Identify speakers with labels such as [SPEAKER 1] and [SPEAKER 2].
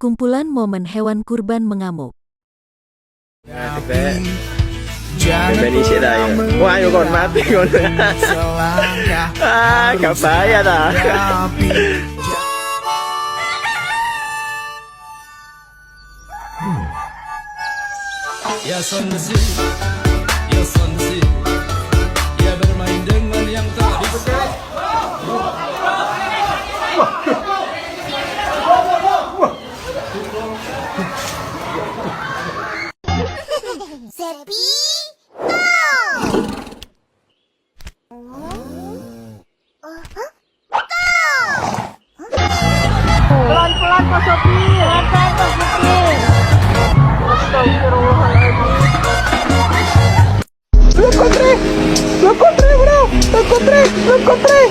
[SPEAKER 1] Kumpulan momen hewan kurban mengamuk.
[SPEAKER 2] Indonesia dah ya. Wah, ayo kon mati kon. Gak bahaya dah.
[SPEAKER 3] Ya sonsi, ya sonsi, ya bermain dengan yang tak bisa.
[SPEAKER 4] Sepi,
[SPEAKER 5] Pelan-pelan Pak Sopir. Pelan-pelan Pak Sopir. Astagfirullahaladzim.
[SPEAKER 2] Lo encontré, bro. Lo encontré.